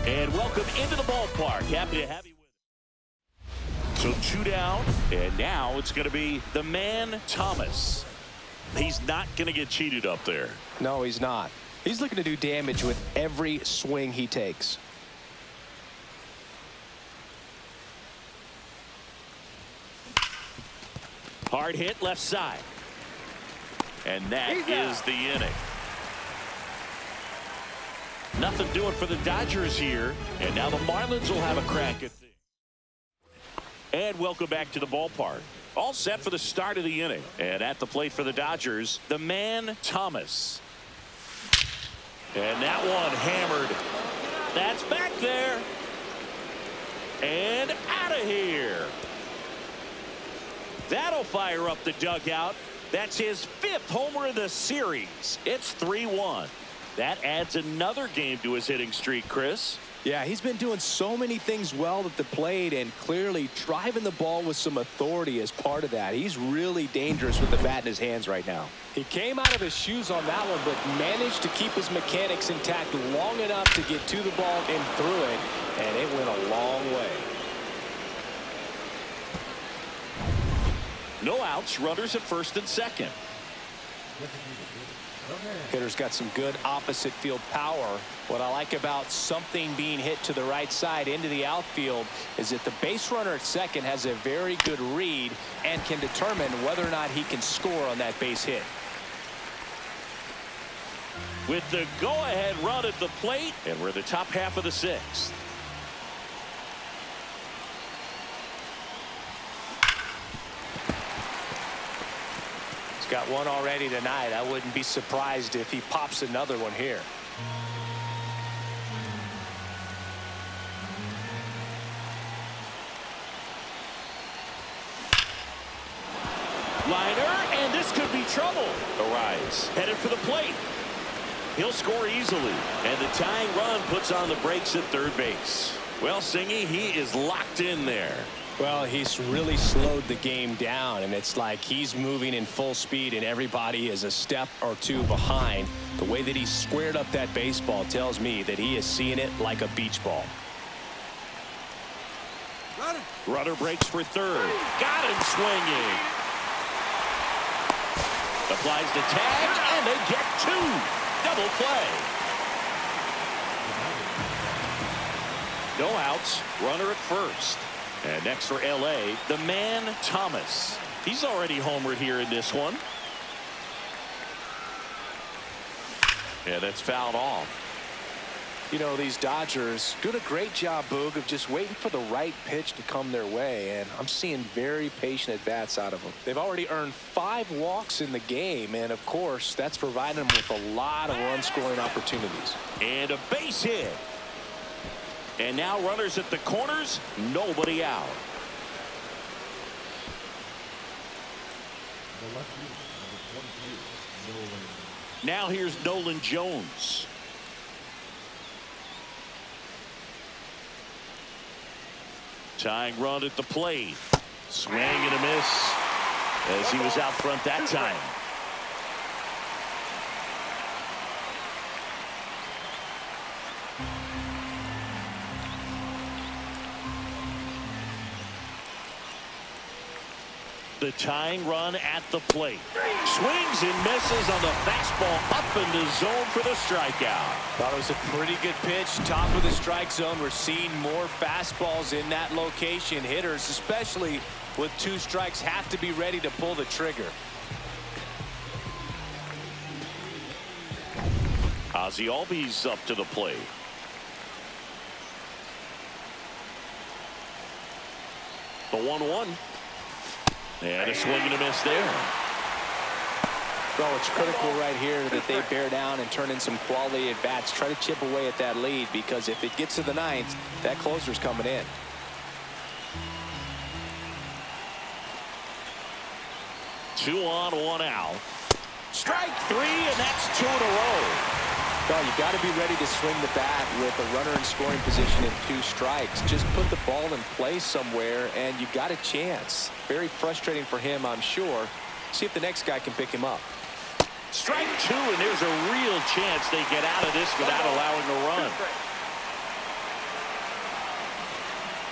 And welcome into the ballpark. Happy to have you with us. So 2 down, and now it's going to be the man, Thomas. He's not going to get cheated up there. No, he's not. He's looking to do damage with every swing he takes. Hard hit left side. And that is the inning. Nothing doing for the Dodgers here. And now the Marlins will have a crack at things. And welcome back to the ballpark. All set for the start of the inning. And at the plate for the Dodgers, the man, Thomas. And that one hammered. That's back there. And out of here. That'll fire up the dugout. That's his 5th homer of the series. It's 3-1. That adds another game to his hitting streak, Chris. Yeah, he's been doing so many things well at the plate and clearly driving the ball with some authority as part of that. He's really dangerous with the bat in his hands right now. He came out of his shoes on that one, but managed to keep his mechanics intact long enough to get to the ball and through it, and it went a long way. No outs, runners at first and second. Hitter's got some good opposite field power. What I like about something being hit to the right side into the outfield is that the base runner at second has a very good read and can determine whether or not he can score on that base hit. With the go-ahead run at the plate, and we're the top half of the 6th. Got one already tonight. I wouldn't be surprised if he pops another one here. Liner, and this could be trouble. Arise, headed for the plate. He'll score easily, and the tying run puts on the brakes at third base. Well, Singy, he is locked in there. Well, he's really slowed the game down, and it's like he's moving in full speed and everybody is a step or two behind. The way that he squared up that baseball tells me that he is seeing it like a beach ball. Runner breaks for third. Got him swinging. Applies the tag, and they get 2. Double play. No outs. Runner at first. And next for L.A., the man, Thomas. He's already homered here in this one. Yeah, that's fouled off. You know, these Dodgers doing a great job, Boog, of just waiting for the right pitch to come their way, and I'm seeing very patient at-bats out of them. They've already earned 5 walks in the game, and of course, that's providing them with a lot of run-scoring opportunities. And a base hit. And now runners at the corners, nobody out. Now here's Nolan Jones. Tying run at the plate. Swing and a miss as he was out front that time. The tying run at the plate. Swings and misses on the fastball up in the zone for the strikeout. Thought it was a pretty good pitch. Top of the strike zone. We're seeing more fastballs in that location. Hitters, especially with 2 strikes, have to be ready to pull the trigger. Ozzie Albies up to the plate. The 1-1. And a swing and a miss there. Well, it's critical right here that they bear down and turn in some quality at bats. Try to chip away at that lead, because if it gets to the ninth, that closer's coming in. Two on, one out. Strike three, and that's two in a row. Well, you've got to be ready to swing the bat with a runner in scoring position and 2 strikes. Just put the ball in place somewhere, and you've got a chance. Very frustrating for him, I'm sure. See if the next guy can pick him up. Strike 2, and there's a real chance they get out of this without allowing a run.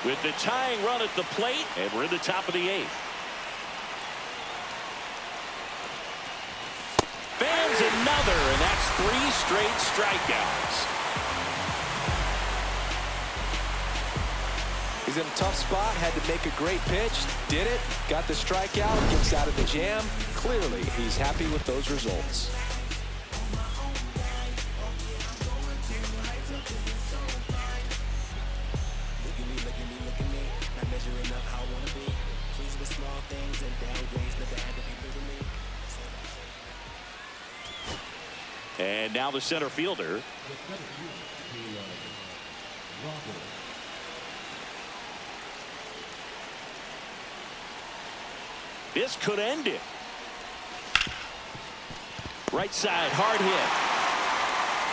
With the tying run at the plate, and we're in the top of the 8th. Fans another, and that's 3 straight strikeouts. He's in a tough spot, had to make a great pitch, did it, got the strikeout, gets out of the jam. Clearly, he's happy with those results. And now the center fielder. This could end it. Right side, hard hit.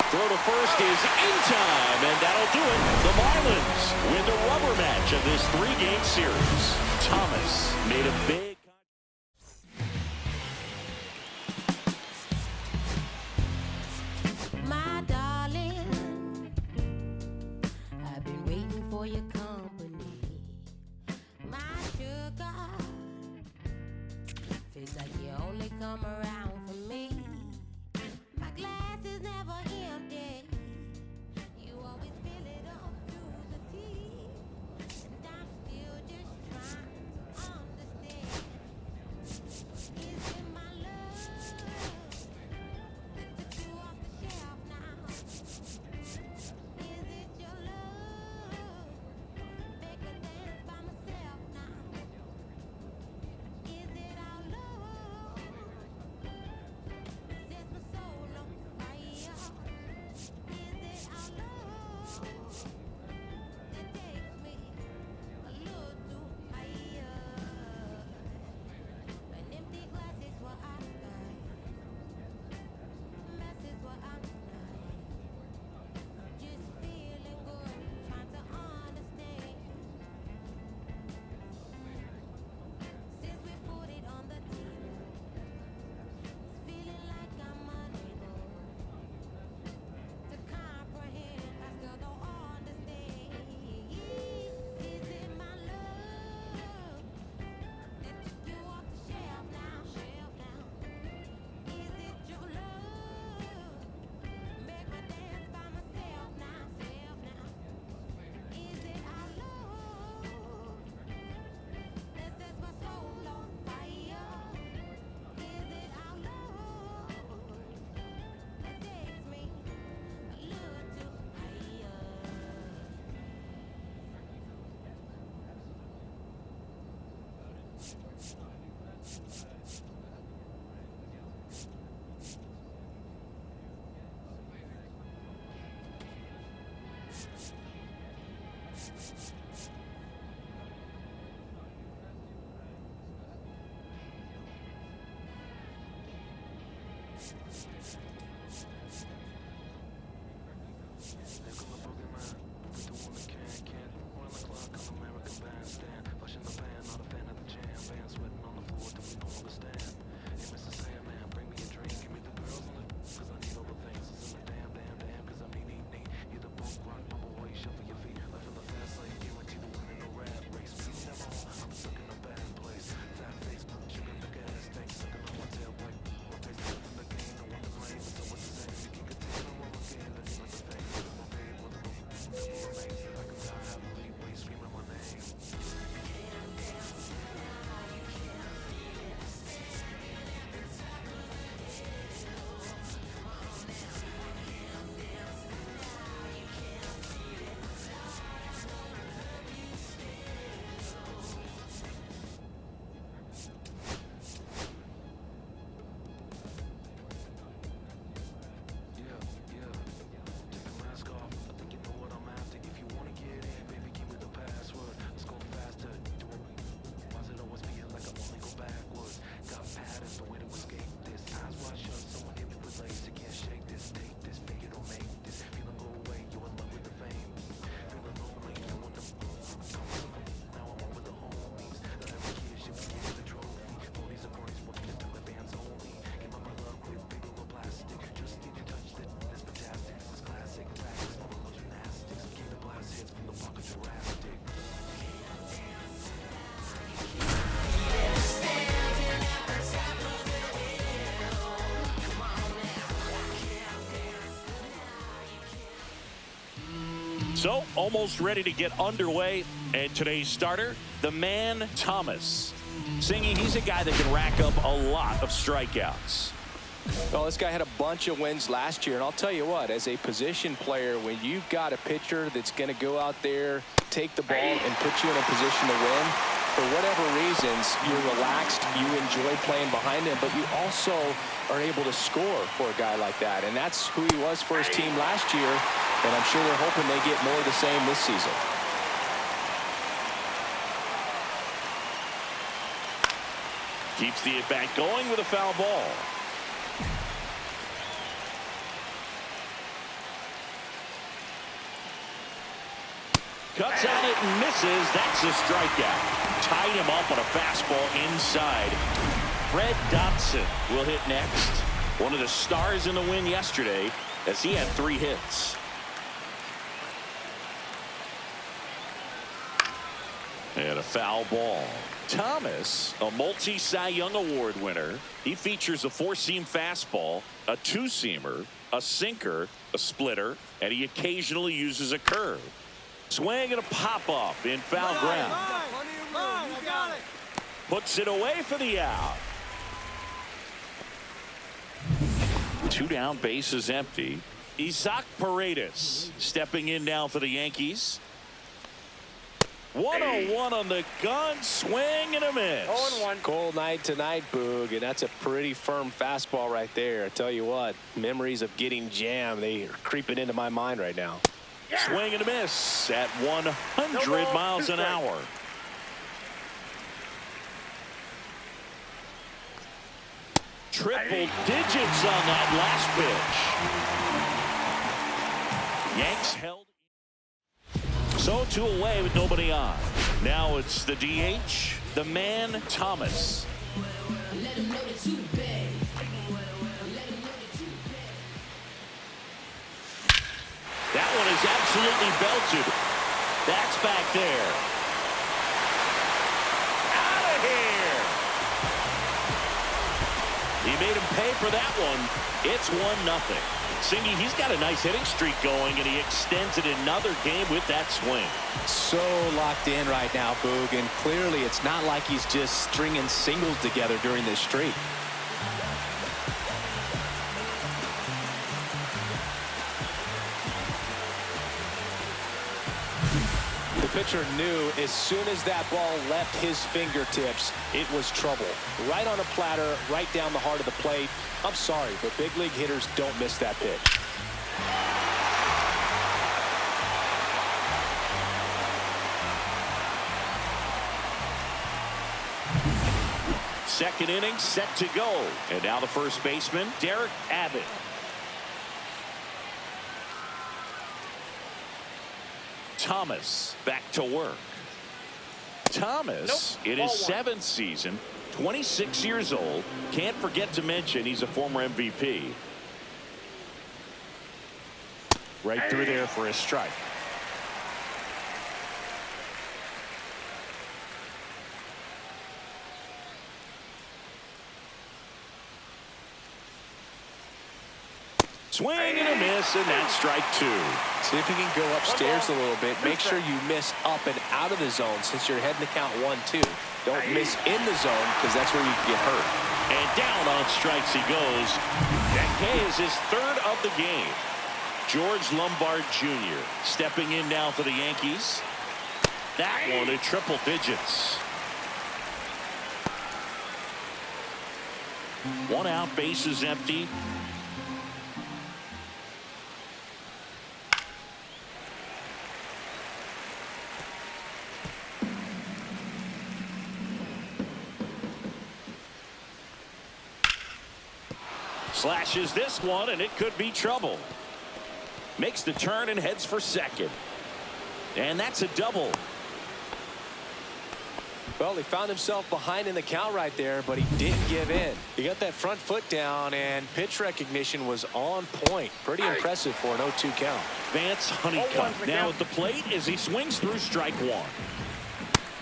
Throw to first is in time, and that'll do it. The Marlins win the rubber match of this 3-game series. Thomas made a big. So, almost ready to get underway. And today's starter, the man, Thomas. Singy, he's a guy that can rack up a lot of strikeouts. Well, this guy had a bunch of wins last year, and I'll tell you what, as a position player, when you've got a pitcher that's going to go out there, take the ball, and put you in a position to win, for whatever reasons, you're relaxed, you enjoy playing behind him, but you also are able to score for a guy like that, and that's who he was for his team last year, and I'm sure they're hoping they get more of the same this season. Keeps the at-bat going with a foul ball. Cuts on it and misses. That's a strikeout. Tied him up on a fastball inside. Fred Dotson will hit next. One of the stars in the win yesterday as he had 3 hits. And a foul ball. Thomas, a multi-Cy Young Award winner. He features a 4-seam fastball, a 2-seamer, a sinker, a splitter, and he occasionally uses a curve. Swing and a pop-up in foul ground. Puts it away for the out. 2 down, bases empty. Isaac Paredes stepping in now for the Yankees. 1-0-1 on the gun, swing and a miss. 0-1. Cold night tonight, Boog, and that's a pretty firm fastball right there. I tell you what, memories of getting jammed, they are creeping into my mind right now. Swing and a miss at 100 miles an hour. Triple digits on that last pitch. Yanks held. So 2 away with nobody on. Now it's the DH, the man, Thomas. That one is absolutely belted. That's back there. Out of here. He made him pay for that one. It's 1-0. Singy, he's got a nice hitting streak going, and he extends it another game with that swing. So locked in right now, Boog, and clearly it's not like he's just stringing singles together during this streak. The pitcher knew as soon as that ball left his fingertips, it was trouble. Right on a platter, right down the heart of the plate. I'm sorry, but big league hitters don't miss that pitch. Second inning set to go. And now the first baseman, Derek Abbott. Thomas back to work. Thomas in his 7th season, 26 years old. Can't forget to mention he's a former MVP. Right through there for a strike. Swing and a miss, and that's strike 2. See if you can go upstairs a little bit. Make sure you miss up and out of the zone since you're heading to count 1-2. Don't miss in the zone because that's where you can get hurt. And down on strikes he goes. That K is his 3rd of the game. George Lombard Jr. stepping in now for the Yankees. That one at triple digits. 1 out, bases empty. Slashes this one, and it could be trouble. Makes the turn and heads for second. And that's a double. Well, he found himself behind in the count right there, but he didn't give in. He got that front foot down, and pitch recognition was on point. Pretty impressive for an 0-2 count. Vance Honeycutt now at the plate as he swings through strike 1.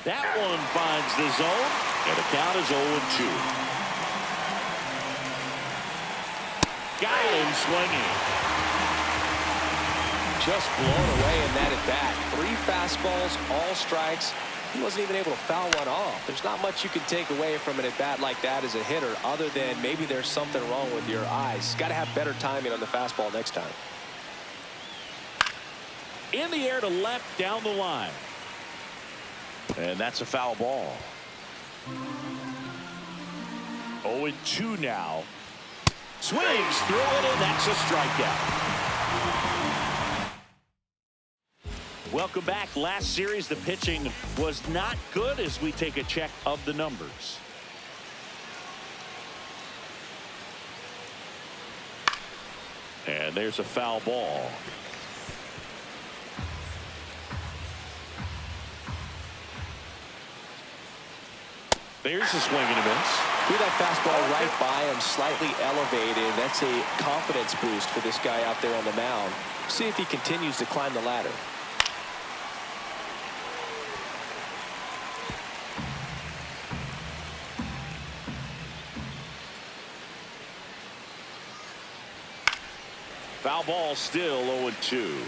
That one finds the zone, and the count is 0-2. Got him swinging. Just blown away in that at bat. 3 fastballs, all strikes. He wasn't even able to foul one off. There's not much you can take away from an at bat like that as a hitter, other than maybe there's something wrong with your eyes. Got to have better timing on the fastball next time. In the air to left, down the line. And that's a foul ball. 0-2 now. Swings through it, and that's a strikeout. Welcome back. Last series, the pitching was not good as we take a check of the numbers. And there's a foul ball. There's a swing and a miss. Threw that fastball right by him, slightly elevated. That's a confidence boost for this guy out there on the mound. See if he continues to climb the ladder. Foul ball, still 0-2.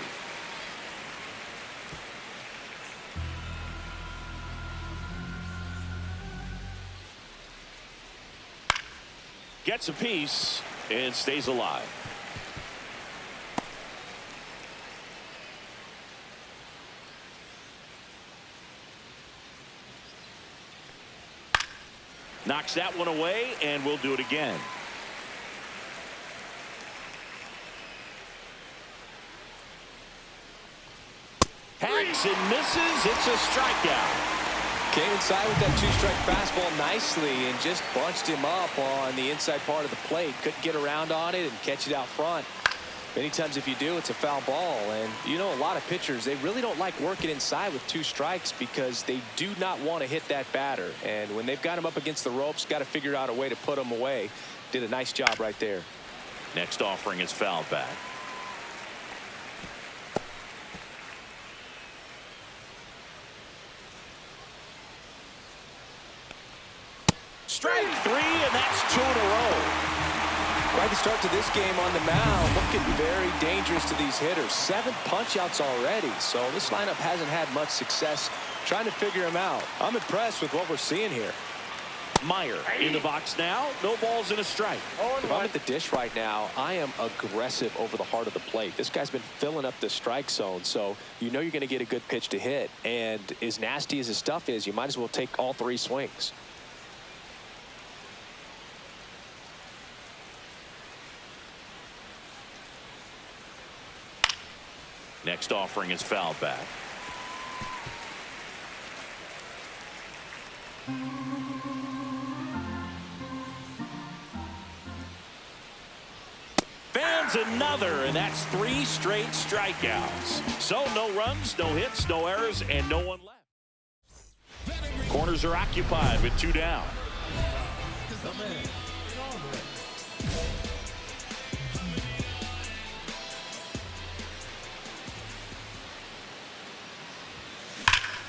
Gets a piece and stays alive. Knocks that one away, and we'll do it again. Hacks and misses. It's a strikeout. Came inside with that 2-strike fastball nicely and just bunched him up on the inside part of the plate. Couldn't get around on it and catch it out front. Many times if you do, it's a foul ball. And you know, a lot of pitchers, they really don't like working inside with 2 strikes because they do not want to hit that batter. And when they've got him up against the ropes, got to figure out a way to put him away. Did a nice job right there. Next offering is fouled back. Strike 3, and that's 2 in a row. Quite the start to this game on the mound. Looking very dangerous to these hitters. 7 punch-outs already, so this lineup hasn't had much success trying to figure him out. I'm impressed with what we're seeing here. Meyer in the box now. No balls and a strike. If I'm at the dish right now, I am aggressive over the heart of the plate. This guy's been filling up the strike zone, so you know you're going to get a good pitch to hit. And as nasty as his stuff is, you might as well take all 3 swings. Next offering is fouled back. Fans another, and that's 3 straight strikeouts. So no runs, no hits, no errors, and no one left. Corners are occupied with 2 down.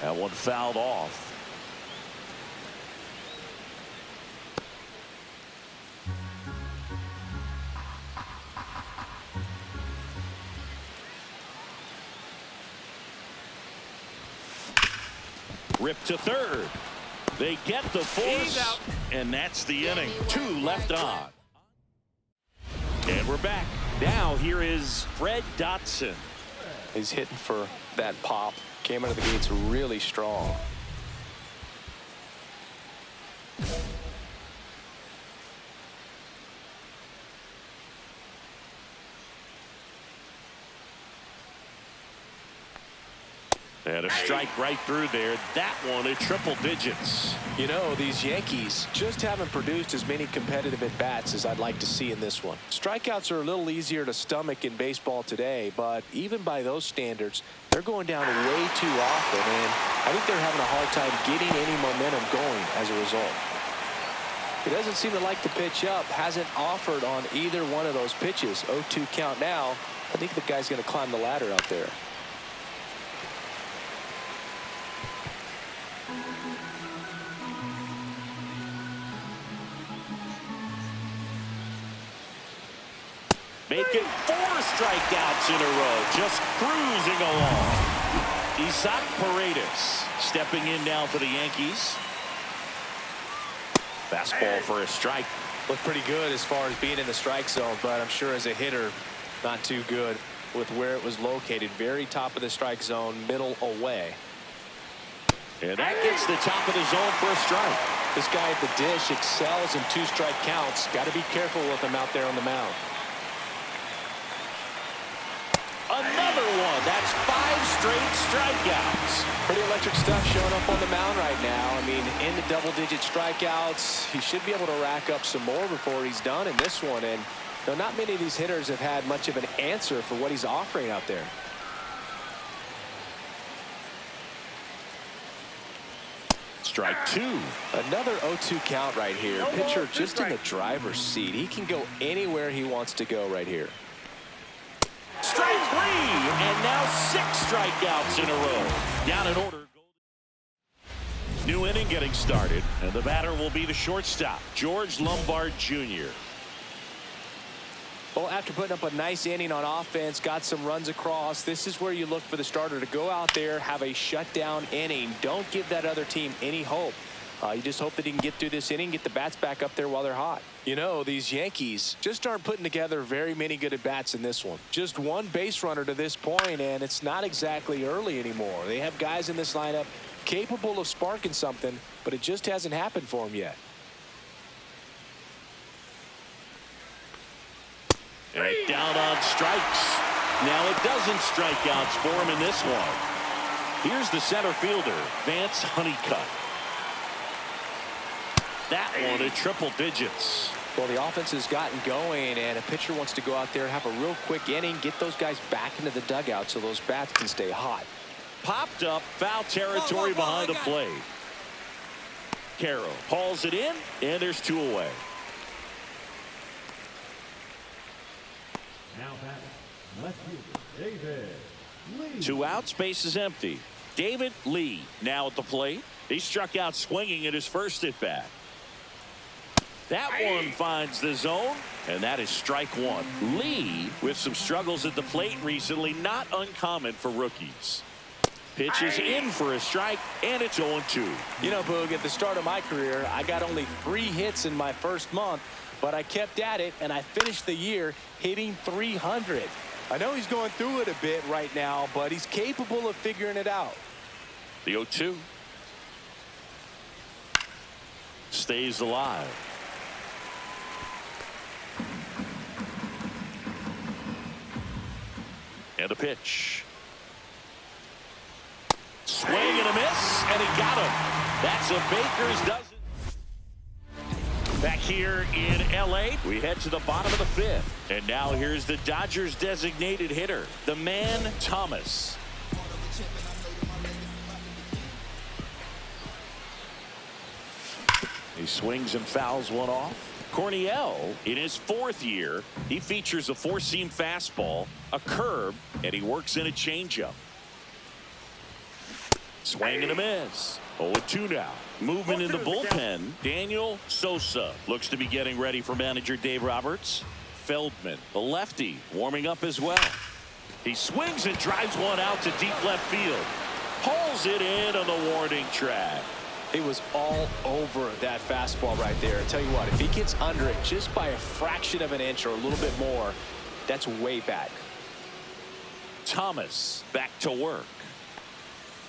That one fouled off. Ripped to third. They get the force, and that's the inning. 2 left on. And we're back. Now here is Fred Dotson. He's hitting for that pop. Came out of the gates really strong. And a strike right through there. That one at triple digits. You know, these Yankees just haven't produced as many competitive at-bats as I'd like to see in this one. Strikeouts are a little easier to stomach in baseball today, but even by those standards, they're going down way too often, and I think they're having a hard time getting any momentum going as a result. He doesn't seem to like the pitch up, hasn't offered on either one of those pitches. 0-2 count now. I think the guy's going to climb the ladder out there. Making 4 strikeouts in a row, just cruising along. Isaac Paredes stepping in now for the Yankees. Fastball for a strike. Looked pretty good as far as being in the strike zone, but I'm sure as a hitter, not too good with where it was located. Very top of the strike zone, middle away. And that gets the top of the zone for a strike. This guy at the dish excels in 2-strike counts. Got to be careful with him out there on the mound. Another one. That's 5 straight strikeouts. Pretty electric stuff showing up on the mound right now. I mean, in the double-digit strikeouts, he should be able to rack up some more before he's done in this one. And not many of these hitters have had much of an answer for what he's offering out there. Strike 2. Another 0-2 count right here. Pitcher just in the driver's seat. He can go anywhere he wants to go right here. Strike 3, and now 6 strikeouts in a row. Down in order. New inning getting started, and the batter will be the shortstop, George Lombard Jr. Well, after putting up a nice inning on offense, got some runs across, this is where you look for the starter to go out there, have a shutdown inning. Don't give that other team any hope. You just hope that he can get through this inning, get the bats back up there while they're hot. You know, these Yankees just aren't putting together very many good at-bats in this one. Just one base runner to this point, and it's not exactly early anymore. They have guys in this lineup capable of sparking something, but it just hasn't happened for them yet. And down on strikes. Now it doesn't strikeouts for him in this one. Here's the center fielder, Vance Honeycutt. That one at triple digits. Well, the offense has gotten going, and a pitcher wants to go out there, have a real quick inning, get those guys back into the dugout so those bats can stay hot. Popped up, foul territory behind the plate. Carroll hauls it in, and there's 2 away. Now batting, left fielder David Lee. 2 outs, base is empty. David Lee now at the plate. He struck out swinging at his first at bat. That one finds the zone, and that is strike 1. Lee with some struggles at the plate recently, not uncommon for rookies. Pitch is in for a strike, and it's 0-2. You know, Boog, at the start of my career, I got only 3 hits in my first month, but I kept at it, and I finished the year hitting 300. I know he's going through it a bit right now, but he's capable of figuring it out. The 0-2 stays alive. And a pitch. Swing and a miss, and he got him. That's a Baker's dozen. Back here in L.A., we head to the bottom of the 5th. And now here's the Dodgers' designated hitter, the man Thomas. He swings and fouls one off. Corniel, in his 4th year, he features a 4-seam fastball, a curve, and he works in a changeup. Swing and a miss. 0-2 now. Movement in the bullpen. Daniel Sosa looks to be getting ready for manager Dave Roberts. Feldman, the lefty, warming up as well. He swings and drives one out to deep left field. Pulls it in on the warning track. He was all over that fastball right there. I tell you what, if he gets under it just by a fraction of an inch or a little bit more, that's way back. Thomas back to work.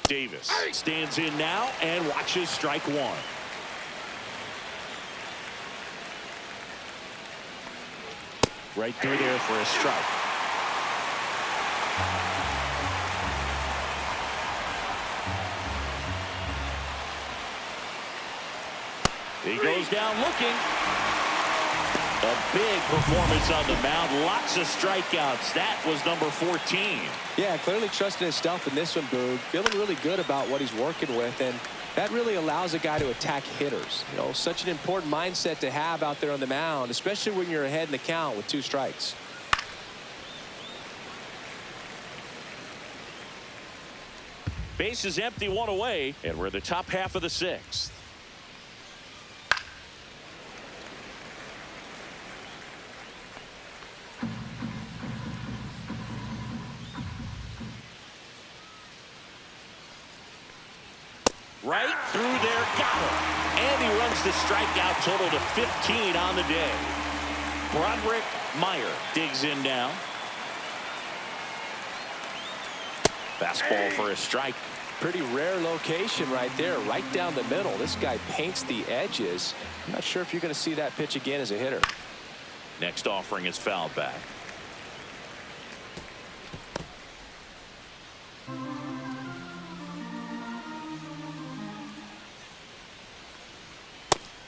Davis stands in now and watches strike 1. Right through there for a strike. He goes down looking. A big performance on the mound. Lots of strikeouts. That was number 14. Yeah, clearly trusting his stuff in this one, Boog. Feeling really good about what he's working with, and that really allows a guy to attack hitters. You know, such an important mindset to have out there on the mound, especially when you're ahead in the count with 2 strikes. Base is empty, 1 away, and we're in the top half of the 6th. Right through there, got him. And he runs the strikeout total to 15 on the day. Broderick Meyer digs in now. Fastball for a strike. Pretty rare location right there, right down the middle. This guy paints the edges. I'm not sure if you're going to see that pitch again as a hitter. Next offering is fouled back.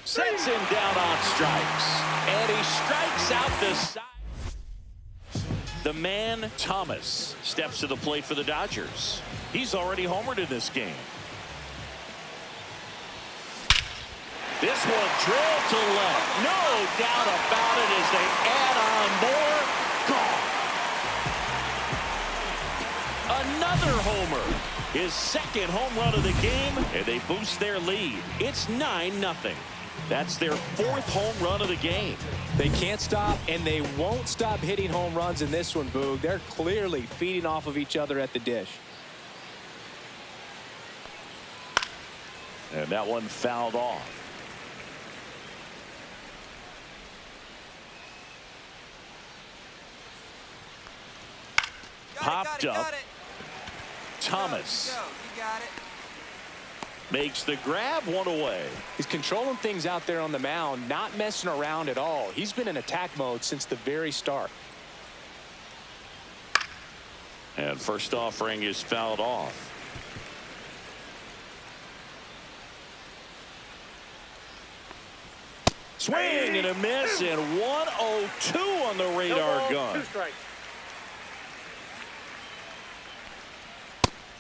Sets him down on strikes. And he strikes out the side. The man, Thomas, steps to the plate for the Dodgers. He's already homered in this game. This one drilled to left. No doubt about it as they add on more. Gone. Another homer. His second home run of the game, and they boost their lead. It's 9-0. That's their fourth home run of the game. They can't stop, and they won't stop hitting home runs in this one, Boog. They're clearly feeding off of each other at the dish. And that one fouled off. Popped up. Thomas makes the grab, one away. He's controlling things out there on the mound, not messing around at all. He's been in attack mode since the very start. And first offering is fouled off. Swing and a miss, and 102 on the radar gun.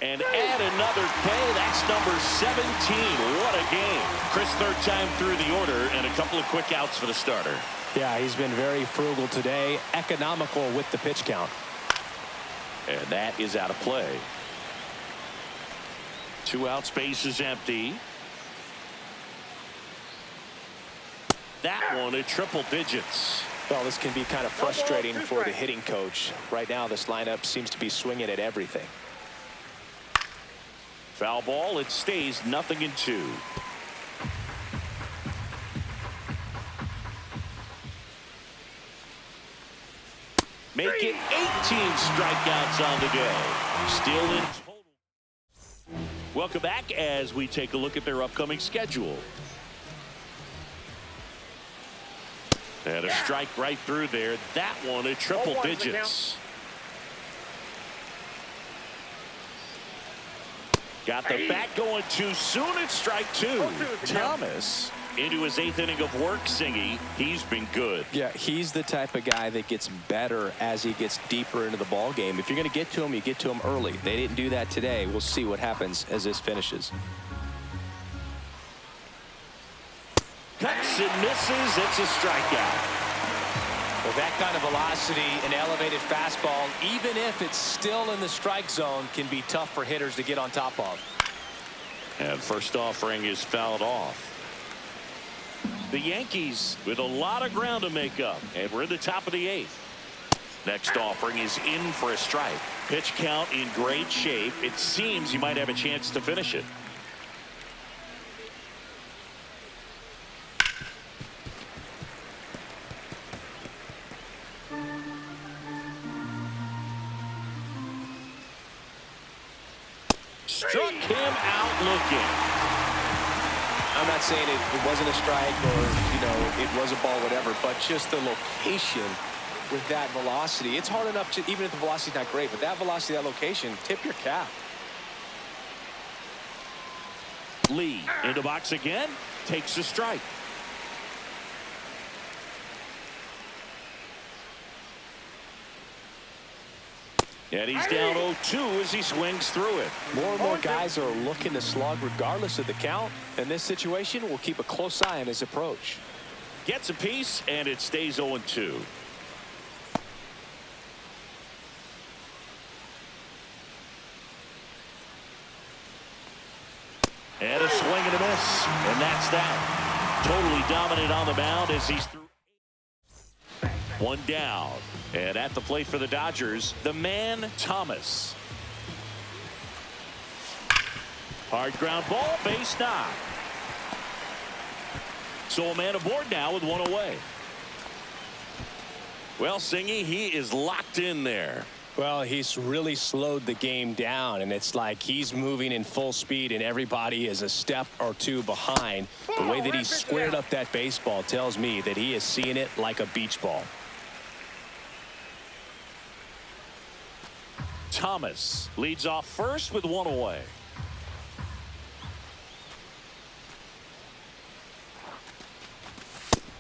And add another K. That's number 17. What a game. Chris, third time through the order, and a couple of quick outs for the starter. Yeah, he's been very frugal today, economical with the pitch count. And that is out of play. 2 out, space is empty. That one at triple digits. Well, this can be kind of frustrating for the hitting coach. Right now, this lineup seems to be swinging at everything. Foul ball. It stays 0-2. Make it 18 strikeouts on the day. Still in total. Welcome back as we take a look at their upcoming schedule. And a strike right through there. That one at triple digits. Got the bat going too soon at strike 2. Thomas into his 8th inning of work, Singy. He's been good. Yeah, he's the type of guy that gets better as he gets deeper into the ball game. If you're going to get to him, you get to him early. They didn't do that today. We'll see what happens as this finishes. Cuts and misses. It's a strikeout. With that kind of velocity, an elevated fastball, even if it's still in the strike zone, can be tough for hitters to get on top of. And first offering is fouled off. The Yankees with a lot of ground to make up, and we're in the top of the 8th. Next offering is in for a strike. Pitch count in great shape. It seems you might have a chance to finish it. Struck him out looking. I'm not saying it wasn't a strike or, you know, it was a ball, whatever, but just the location with that velocity. It's hard enough to, even if the velocity's not great, but that velocity, that location, tip your cap. Lee into box again, takes a strike. And he's down 0-2 as he swings through it. More and more guys are looking to slug regardless of the count. In this situation, we'll keep a close eye on his approach. Gets a piece, and it stays 0-2. And a swing and a miss, and that's that. Totally dominant on the mound as he's through. One down, and at the plate for the Dodgers, the man, Thomas. Hard ground ball, base knock. So a man aboard now with one away. Well, Singy, he is locked in there. Well, he's really slowed the game down, and it's like he's moving in full speed, and everybody is a step or two behind. The way that he squared up that baseball tells me that he is seeing it like a beach ball. Thomas leads off first with one away.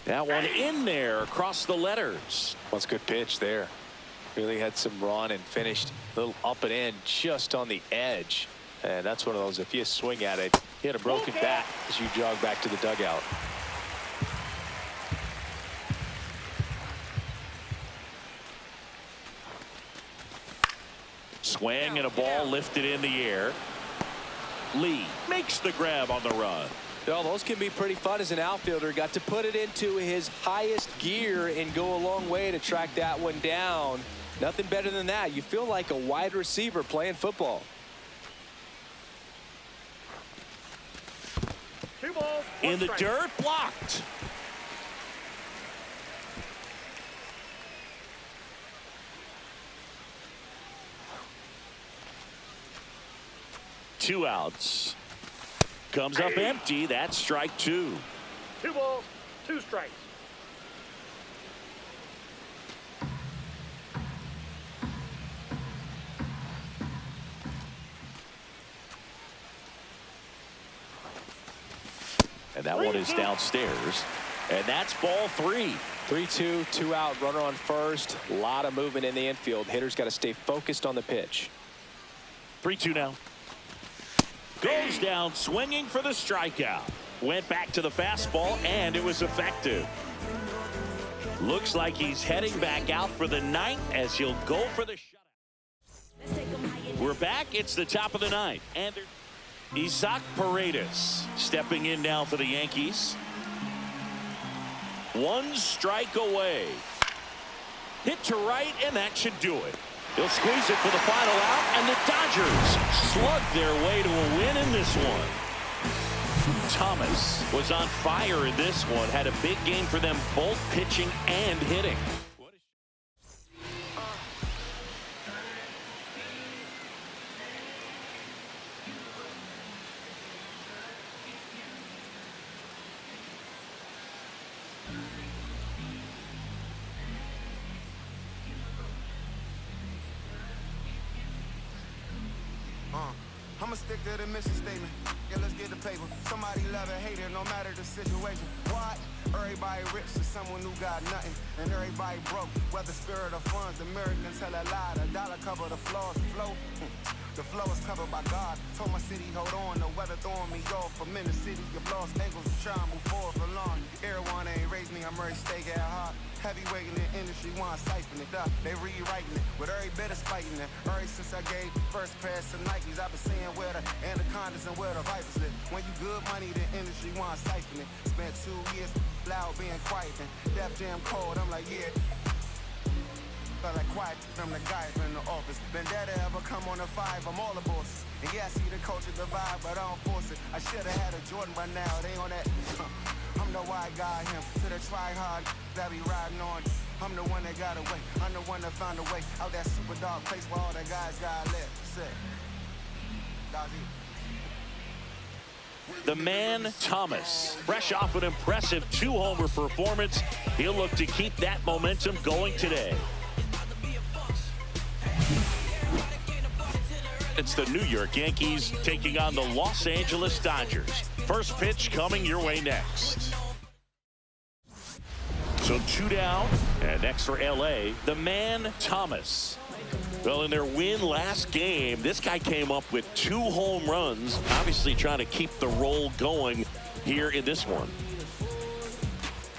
That one in there across the letters. Well, it's a good pitch there. Really had some run and finished a little up and in just on the edge. And that's one of those, if you swing at it, you had a broken bat as you jog back to the dugout. Swing and a ball lifted in the air. Lee makes the grab on the run. Well, those can be pretty fun as an outfielder. Got to put it into his highest gear and go a long way to track that one down. Nothing better than that. You feel like a wide receiver playing football. In the dirt, blocked. Two outs. Comes up empty. That's strike two. 2 balls, 2 strikes. And that one is downstairs. And that's ball 3. 3-2, 2 out, runner on first. A lot of movement in the infield. Hitter's got to stay focused on the pitch. 3-2 now. Goes down swinging for the strikeout. Went back to the fastball, and it was effective. Looks like he's heading back out for the ninth as he'll go for the shutout. We're back. It's the top of the ninth. And Isaac Paredes stepping in now for the Yankees. 1 strike away. Hit to right, and that should do it. He'll squeeze it for the final out, and the Dodgers slug their way to a win in this one. Thomas was on fire in this one. Had a big game for them, both pitching and hitting. I'ma stick to the mission statement. Yeah, let's get the paper. Somebody love it, hate it, no matter the situation. What? Everybody rich is someone who got nothing, and everybody broke. Whether spirit or funds, Americans tell a lie. The dollar cover the flaws, the flow. The flow is covered by God. Told my city, hold on, the weather throwing me off. I'm in the city of lost angles, trying to move forward for long. Everyone ain't raised me, I'm ready to stay at heart. Heavyweight in the industry, want to siphon it up. They rewriting it, with every bit of spiting it. Ever since I gave first pass to Nikes, I've been seeing where the anacondas and where the vipers live. When you good money, the industry want to siphon it. Spent 2 years loud being quiet and Def Jam cold, I'm like, yeah. Felt like quiet, I'm the guy in the office. Vendetta ever come on the 5, I'm all the bosses. And yeah, I see the culture divide, but I don't force it. I should've had a Jordan by now, they on that. I'm the white guy, him, to the try hard, that be riding on. I'm the one that got away, I'm the one that found a way out that super dark place where all the guys got left. Sick. The man, Thomas, fresh off an impressive 2-homer performance. He'll look to keep that momentum going today. It's the New York Yankees taking on the Los Angeles Dodgers. First pitch coming your way next. So 2 down, and next for LA, the man, Thomas. Well, in their win last game, this guy came up with 2 home runs, obviously trying to keep the roll going here in this one.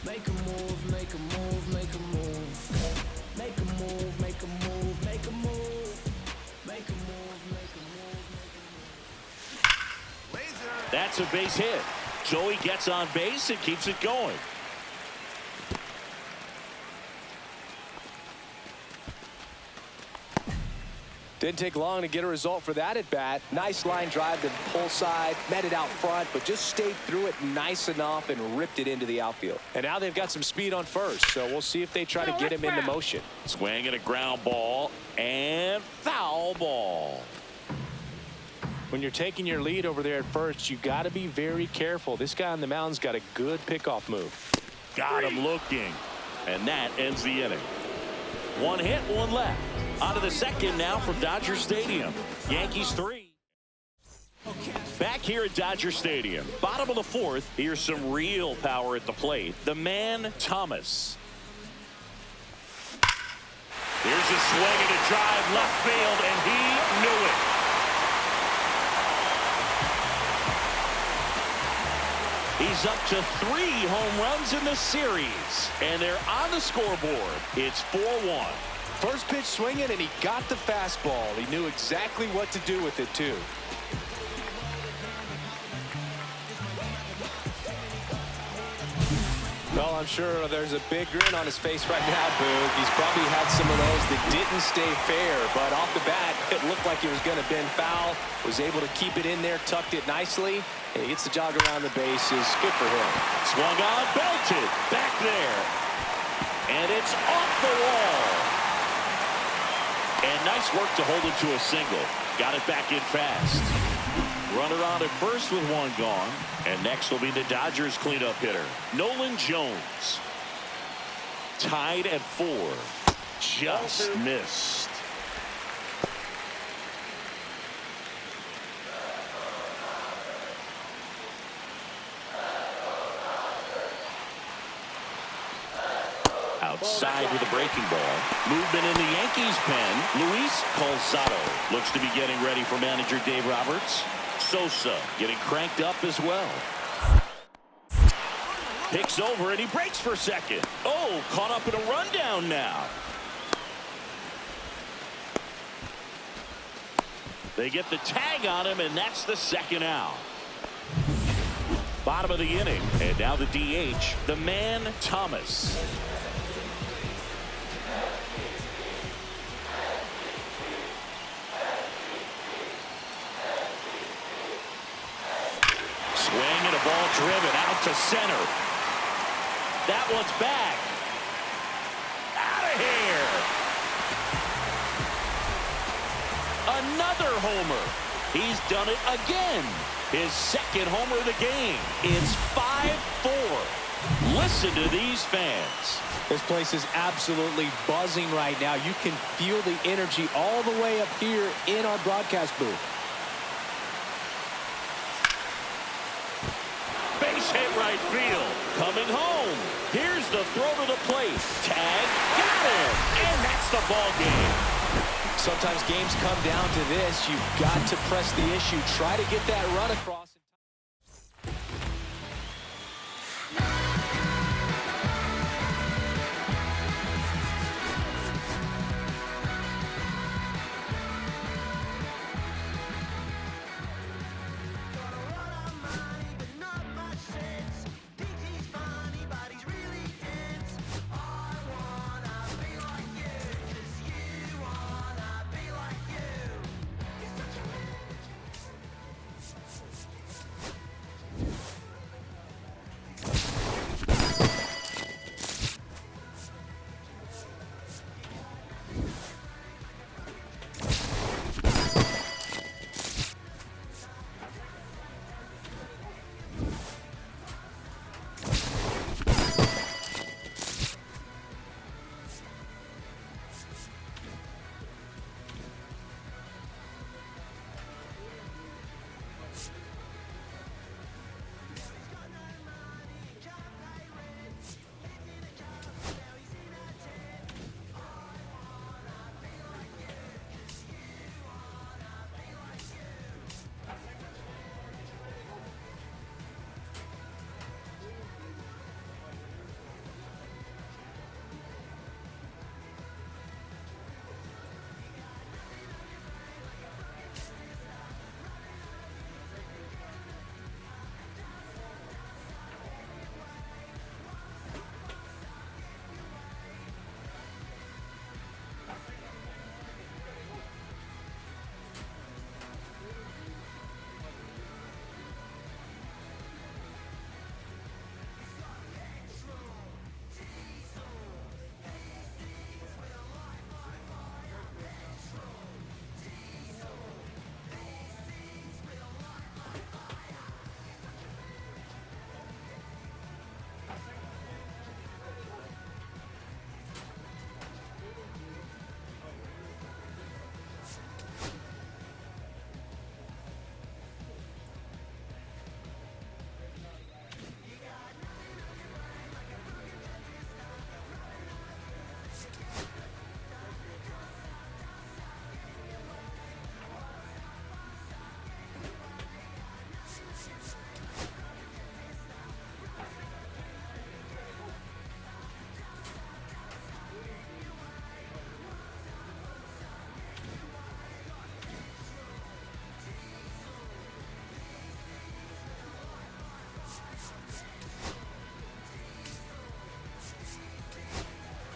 Make a move, make a move, make a move. Make a move, make a move, make a move. Make a move, make a move, make a move. That's a base hit. Joey gets on base and keeps it going. Didn't take long to get a result for that at bat. Nice line drive to pull side, met it out front, but just stayed through it nice enough and ripped it into the outfield. And now they've got some speed on first, so we'll see if they try to get him into motion. Swing and a ground ball and foul ball. When you're taking your lead over there at first, you got to be very careful. This guy on the mound's got a good pickoff move. Got him looking, and that ends the inning. One hit, one left. On to the second now from Dodger Stadium. Yankees 3. Back here at Dodger Stadium, bottom of the fourth. Here's some real power at the plate. The man, Thomas. Here's a swing and a drive left field, and he knew it. He's up to 3 home runs in this series, and they're on the scoreboard. It's 4-1. First pitch swinging, and he got the fastball. He knew exactly what to do with it, too. Well, I'm sure there's a big grin on his face right now, Boog. He's probably had some of those that didn't stay fair, but off the bat, it looked like it was going to bend foul. Was able to keep it in there, tucked it nicely. And he gets the jog around the bases. Good for him. Swung on, belted, back there. And it's off the wall. And nice work to hold it to a single. Got it back in fast. Runner on at first with one gone. And next will be the Dodgers cleanup hitter, Nolan Jones. Tied at 4. Just missed. Outside with a breaking ball. Movement in the Yankees pen. Luis Calzado looks to be getting ready for manager Dave Roberts. Sosa getting cranked up as well. Picks over and he breaks for second. Oh, caught up in a rundown now. They get the tag on him, and that's the second out. Bottom of the inning, and now the DH, the man Thomas. Swing and a ball driven out to center. That one's back. Out of here. Another homer. He's done it again. His second homer of the game. It's 5-4. Listen to these fans. This place is absolutely buzzing right now. You can feel the energy all the way up here in our broadcast booth. Base hit right field. Coming home. Here's the throw to the plate. Tag. Got him. And that's the ball game. Sometimes games come down to this. You've got to press the issue. Try to get that run across.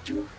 Make a move.